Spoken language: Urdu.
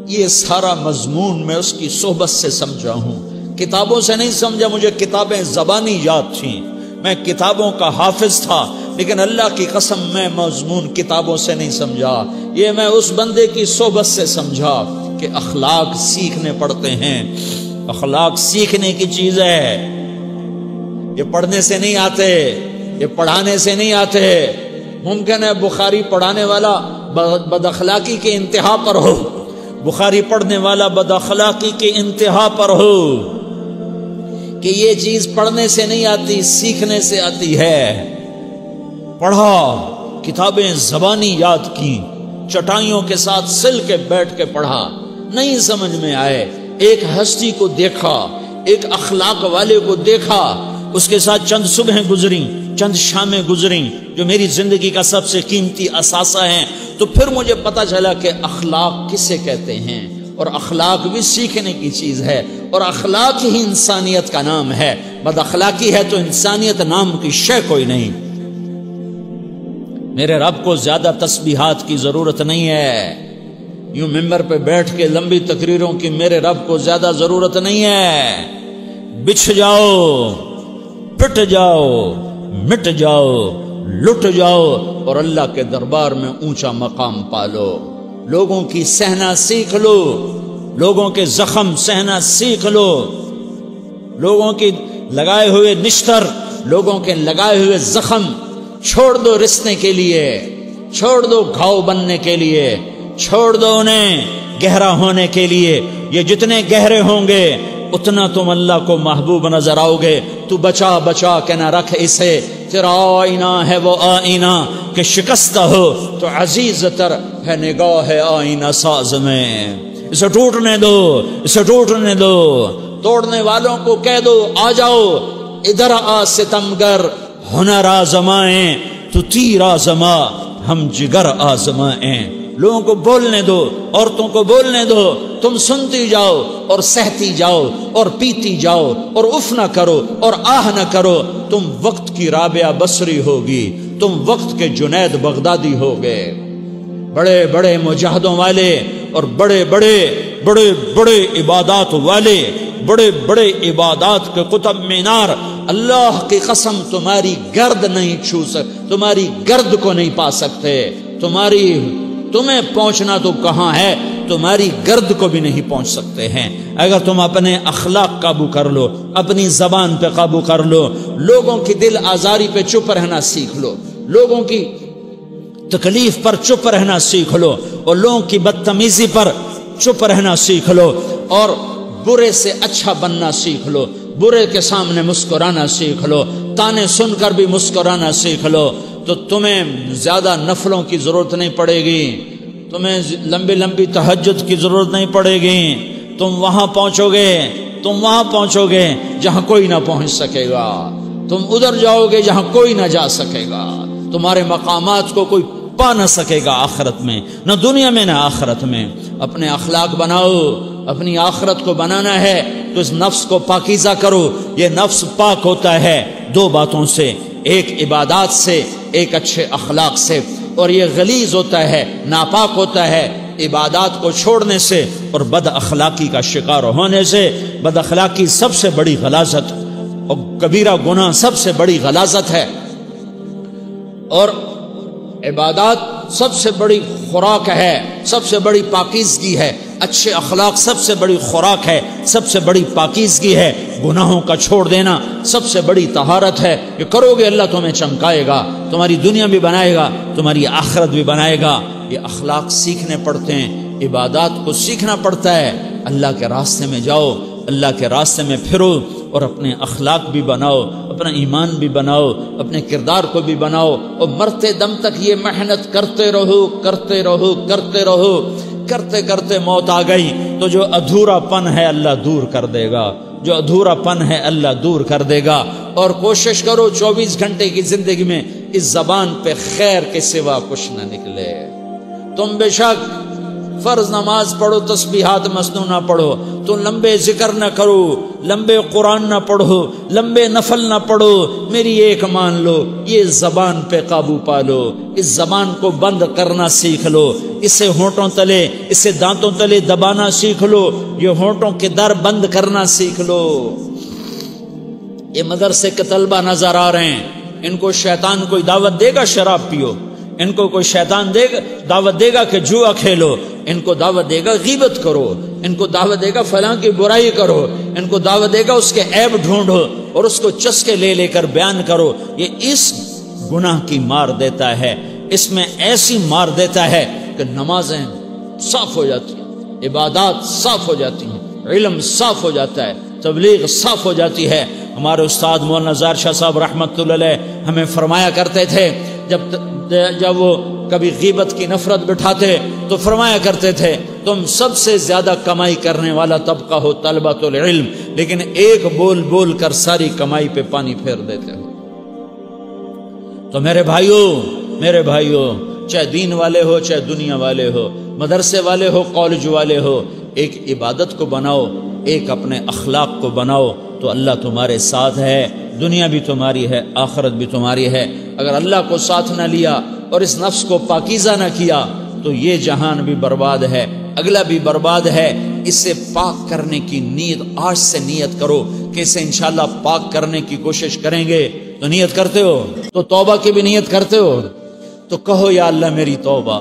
یہ سارا مضمون میں اس کی صحبت سے سمجھا ہوں، کتابوں سے نہیں سمجھا۔ مجھے کتابیں زبانی یاد تھیں، میں کتابوں کا حافظ تھا، لیکن اللہ کی قسم میں مضمون کتابوں سے نہیں سمجھا، یہ میں اس بندے کی صحبت سے سمجھا کہ اخلاق سیکھنے پڑتے ہیں۔ اخلاق سیکھنے کی چیز ہے، یہ پڑھنے سے نہیں آتے، یہ پڑھانے سے نہیں آتے۔ ممکن ہے بخاری پڑھانے والا بد اخلاقی کے انتہا پر ہو، بخاری پڑھنے والا بد اخلاقی کے انتہا پر ہو، کہ یہ چیز پڑھنے سے نہیں آتی، سیکھنے سے آتی ہے۔ پڑھا، کتابیں زبانی یاد کی، چٹائیوں کے ساتھ سل کے بیٹھ کے پڑھا، نہیں سمجھ میں آئے، ایک ہستی کو دیکھا، ایک اخلاق والے کو دیکھا، اس کے ساتھ چند صبحیں گزریں، چند شامیں گزریں جو میری زندگی کا سب سے قیمتی اثاثہ ہیں، تو پھر مجھے پتا چلا کہ اخلاق کسے کہتے ہیں، اور اخلاق بھی سیکھنے کی چیز ہے، اور اخلاق ہی انسانیت کا نام ہے۔ بد اخلاقی ہے تو انسانیت نام کی شے کوئی نہیں۔ میرے رب کو زیادہ تسبیحات کی ضرورت نہیں ہے، یوں ممبر پہ بیٹھ کے لمبی تقریروں کی میرے رب کو زیادہ ضرورت نہیں ہے۔ بچھ جاؤ، پٹ جاؤ، مٹ جاؤ، لٹ جاؤ، اور اللہ کے دربار میں اونچا مقام پالو۔ لوگوں کی سہنا سیکھ لو، لوگوں کے زخم سہنا سیکھ لو، لوگوں کی لگائے ہوئے نشتر، لوگوں کے لگائے ہوئے زخم چھوڑ دو رسنے کے لیے، چھوڑ دو گھاؤ بننے کے لیے، چھوڑ دو انہیں گہرا ہونے کے لیے۔ یہ جتنے گہرے ہوں گے اتنا تم اللہ کو محبوب نظر آؤ گے۔ تو بچا بچا کے نہ رکھ اسے، تیرا آئینہ ہے وہ آئینہ کہ شکستہ ہو تو عزیز تر ہے نگاہ آئینہ ساز میں۔ اسے ٹوٹنے دو، اسے ٹوٹنے دو، توڑنے والوں کو کہہ دو آ جاؤ ادھر آ ستمگر، ہنر آزمائیں تو تیر آزما، ہم جگر آزمائیں۔ لوگوں کو بولنے دو، عورتوں کو بولنے دو، تم سنتی جاؤ اور سہتی جاؤ اور پیتی جاؤ اور اف نہ کرو اور آہ نہ کرو۔ تم وقت کی رابعہ بصری ہوگی، تم وقت کے جنید بغدادی ہوگے۔ بڑے بڑے مجاہدوں والے اور بڑے بڑے بڑے بڑے عبادات والے، بڑے بڑے عبادات کے قطب مینار، اللہ کی قسم تمہاری گرد نہیں چھو سکتے، تمہاری گرد کو نہیں پا سکتے۔ تمہیں پہنچنا تو کہاں ہے، تمہاری گرد کو بھی نہیں پہنچ سکتے ہیں۔ اگر تم اپنے اخلاق قابو کر لو، اپنی زبان پہ قابو کر لو، لوگوں کی دل آزاری پہ چپ رہنا سیکھ لو، لوگوں کی تکلیف پر چپ رہنا سیکھ لو، اور لوگوں کی بدتمیزی پر چپ رہنا سیکھ لو، اور برے سے اچھا بننا سیکھ لو، برے کے سامنے مسکرانا سیکھ لو، تانے سن کر بھی مسکرانا سیکھ لو، تو تمہیں زیادہ نفلوں کی ضرورت نہیں پڑے گی، تمہیں لمبی لمبی تہجد کی ضرورت نہیں پڑے گی۔ تم وہاں پہنچو گے، تم وہاں پہنچو گے جہاں کوئی نہ پہنچ سکے گا، تم ادھر جاؤ گے جہاں کوئی نہ جا سکے گا، تمہارے مقامات کو کوئی پا نہ سکے گا آخرت میں، نہ دنیا میں نہ آخرت میں۔ اپنے اخلاق بناؤ، اپنی آخرت کو بنانا ہے تو اس نفس کو پاکیزہ کرو۔ یہ نفس پاک ہوتا ہے دو باتوں سے، ایک عبادات سے، ایک اچھے اخلاق سے، اور یہ غلیظ ہوتا ہے، ناپاک ہوتا ہے عبادات کو چھوڑنے سے اور بد اخلاقی کا شکار ہونے سے۔ بد اخلاقی سب سے بڑی غلاظت اور کبیرہ گناہ سب سے بڑی غلاظت ہے، اور عبادات سب سے بڑی خوراک ہے، سب سے بڑی پاکیزگی ہے۔ اچھے اخلاق سب سے بڑی خوراک ہے، سب سے بڑی پاکیزگی ہے۔ گناہوں کا چھوڑ دینا سب سے بڑی طہارت ہے۔ یہ کرو گے اللہ تمہیں چمکائے گا، تمہاری دنیا بھی بنائے گا، تمہاری آخرت بھی بنائے گا۔ یہ اخلاق سیکھنے پڑتے ہیں، عبادات کو سیکھنا پڑتا ہے۔ اللہ کے راستے میں جاؤ، اللہ کے راستے میں پھرو، اور اپنے اخلاق بھی بناؤ، اپنا ایمان بھی بناؤ، اپنے کردار کو بھی بناؤ، اور مرتے دم تک یہ محنت کرتے رہو، کرتے رہو، کرتے رہو۔ کرتے کرتے موت آ گئی تو جو ادھورا پن ہے اللہ دور کر دے گا، جو ادھورا پن ہے اللہ دور کر دے گا۔ اور کوشش کرو 24 گھنٹے کی زندگی میں اس زبان پہ خیر کے سوا کچھ نہ نکلے۔ تم بے شک فرض نماز پڑھو، تسبیحات مسنونہ پڑھو، تو لمبے ذکر نہ کرو، لمبے قرآن نہ پڑھو، لمبے نفل نہ پڑھو، میری ایک مان لو، یہ زبان پہ قابو پا لو، اس زبان کو بند کرنا سیکھ لو، اسے ہونٹوں تلے، اسے دانتوں تلے دبانا سیکھ لو، یہ ہونٹوں کے در بند کرنا سیکھ لو۔ یہ مدرسے کے طلبہ نظر آ رہے ہیں، ان کو شیطان کوئی دعوت دے گا شراب پیو، ان کو کوئی شیطان دعوت دے گا کہ جوا کھیلو، ان کو دعوت دے گا غیبت کرو، ان کو دعوت دے گا فلاں کی برائی کرو، ان کو دعوت دے گا اس کے عیب ڈھونڈو اور اس کو چسکے لے لے کر بیان کرو۔ یہ اس گناہ کی مار دیتا ہے، اس میں ایسی مار دیتا ہے کہ نمازیں صاف ہو جاتی ہیں، عبادات صاف ہو جاتی ہیں، علم صاف ہو جاتا ہے، تبلیغ صاف ہو جاتی ہے۔ ہمارے استاد مولانا زار شاہ صاحب رحمۃ اللہ علیہ ہمیں فرمایا کرتے تھے، جب وہ کبھی غیبت کی نفرت بٹھاتے تو فرمایا کرتے تھے تم سب سے زیادہ کمائی کرنے والا طبقہ ہو طلبۃ العلم، لیکن ایک بول بول کر ساری کمائی پہ پانی پھیر دیتے ہو۔ تو میرے بھائیوں چاہے دین والے ہو چاہے دنیا والے ہو، مدرسے والے ہو کالج والے ہو، ایک عبادت کو بناؤ، ایک اپنے اخلاق کو بناؤ تو اللہ تمہارے ساتھ ہے، دنیا بھی تمہاری ہے، آخرت بھی تمہاری ہے۔ اگر اللہ کو ساتھ نہ لیا اور اس نفس کو پاکیزہ نہ کیا تو یہ جہان بھی برباد ہے، اگلا بھی برباد ہے۔ اسے پاک کرنے کی نیت آج سے نیت کرو کہ اسے انشاءاللہ پاک کرنے کی کوشش کریں گے۔ تو نیت کرتے ہو تو توبہ کی بھی نیت کرتے ہو، تو کہو یا اللہ میری توبہ،